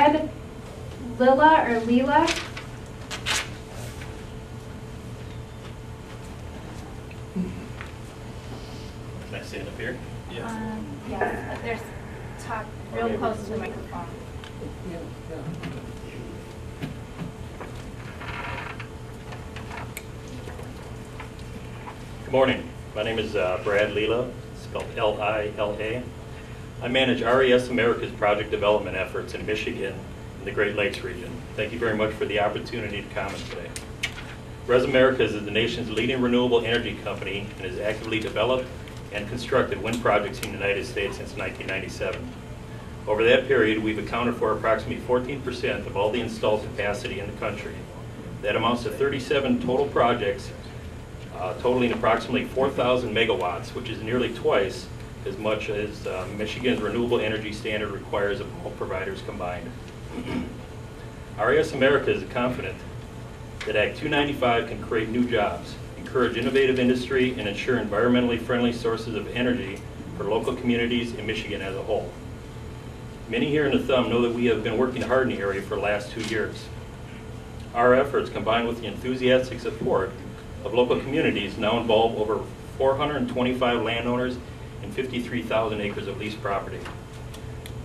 Lila or Lila. Can I stand up here? Yes, but there's talk real close to the microphone. Good morning. My name is Brad Lila, spelled L-I-L-A. I manage RES America's project development efforts in Michigan and the Great Lakes region. Thank you very much for the opportunity to comment today. RES Americas is the nation's leading renewable energy company and has actively developed and constructed wind projects in the United States since 1997. Over that period, we've accounted for approximately 14% of all the installed capacity in the country. That amounts to 37 total projects, totaling approximately 4,000 megawatts, which is nearly twice as much as Michigan's renewable energy standard requires of all providers combined. RES America is confident that Act 295 can create new jobs, encourage innovative industry, and ensure environmentally friendly sources of energy for local communities in Michigan as a whole. Many here in the Thumb know that we have been working hard in the area for the last 2 years. Our efforts, combined with the enthusiastic support of local communities, now involve over 425 landowners and 53,000 acres of leased property.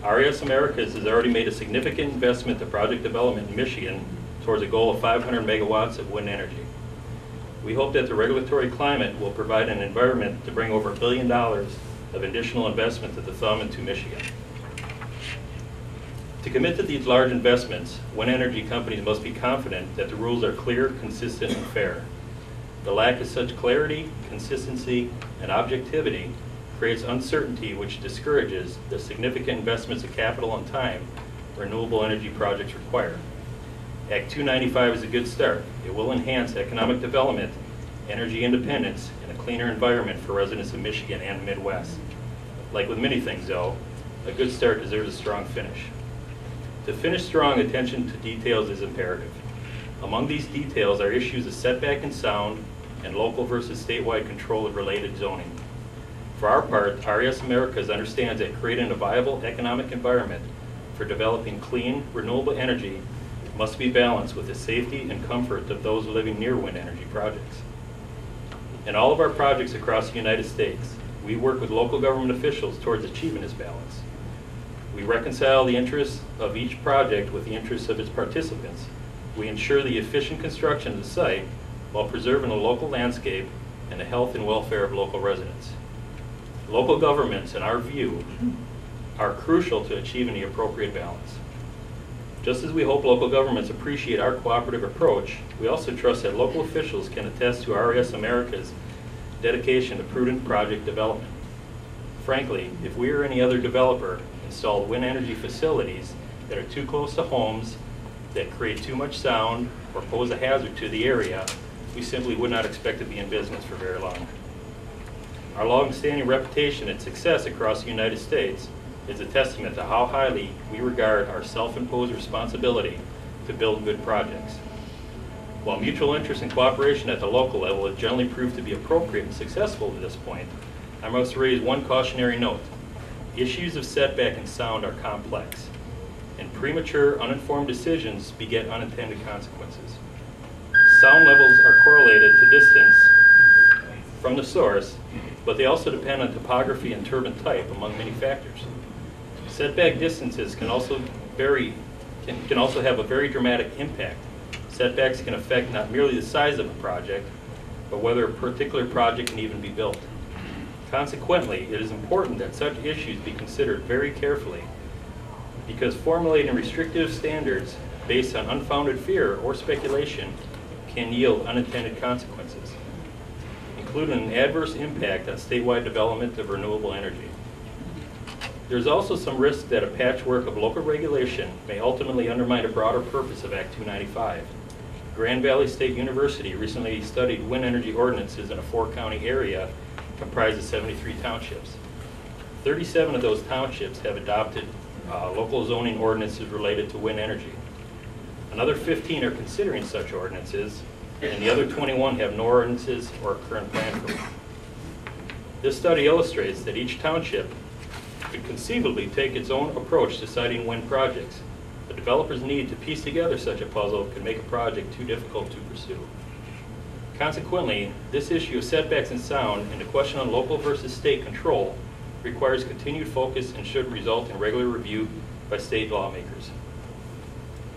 RES Americas has already made a significant investment to project development in Michigan towards a goal of 500 megawatts of wind energy. We hope that the regulatory climate will provide an environment to bring over $1 billion of additional investment to the Thumb and to Michigan. To commit to these large investments, wind energy companies must be confident that the rules are clear, consistent, and fair. The lack of such clarity, consistency, and objectivity creates uncertainty, which discourages the significant investments of capital and time renewable energy projects require. Act 295 is a good start. It will enhance economic development, energy independence, and a cleaner environment for residents of Michigan and the Midwest. Like with many things, though, a good start deserves a strong finish. To finish strong, attention to details is imperative. Among these details are issues of setback and sound and local versus statewide control of related zoning. For our part, RES Americas understands that creating a viable economic environment for developing clean, renewable energy must be balanced with the safety and comfort of those living near wind energy projects. In all of our projects across the United States, we work with local government officials towards achieving this balance. We reconcile the interests of each project with the interests of its participants. We ensure the efficient construction of the site while preserving the local landscape and the health and welfare of local residents. Local governments, in our view, are crucial to achieving the appropriate balance. Just as we hope local governments appreciate our cooperative approach, we also trust that local officials can attest to RES America's dedication to prudent project development. Frankly, if we or any other developer installed wind energy facilities that are too close to homes, that create too much sound, or pose a hazard to the area, we simply would not expect to be in business for very long. Our long-standing reputation and success across the United States is a testament to how highly we regard our self-imposed responsibility to build good projects. While mutual interest and cooperation at the local level has generally proved to be appropriate and successful to this point, I must raise one cautionary note. Issues of setback and sound are complex, and premature, uninformed decisions beget unintended consequences. Sound levels are correlated to distance from the source, but they also depend on topography and turbine type, among many factors. Setback distances can also have a very dramatic impact. Setbacks can affect not merely the size of a project, but whether a particular project can even be built. Consequently, it is important that such issues be considered very carefully, because formulating restrictive standards based on unfounded fear or speculation can yield unintended consequences, including an adverse impact on statewide development of renewable energy. There's also some risk that a patchwork of local regulation may ultimately undermine a broader purpose of Act 295. Grand Valley State University recently studied wind energy ordinances in a 4-county area comprised of 73 townships. 37 of those townships have adopted local zoning ordinances related to wind energy. Another 15 are considering such ordinances, and the other 21 have no ordinances or a current plan for them. This study illustrates that each township could conceivably take its own approach to siting wind projects, but developer's need to piece together such a puzzle could make a project too difficult to pursue. Consequently, this issue of setbacks and sound and the question on local versus state control requires continued focus and should result in regular review by state lawmakers.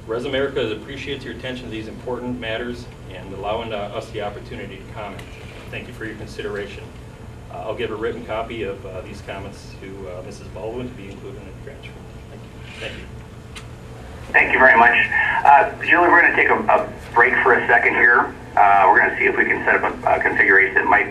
Res America appreciates your attention to these important matters and allowing us the opportunity to comment. Thank you for your consideration. I'll give a written copy of these comments to Mrs. Baldwin to be included in the transcript. Thank you. Thank you. Thank you very much. Julie, we're going to take a break for a second here. We're going to see if we can set up a configuration that might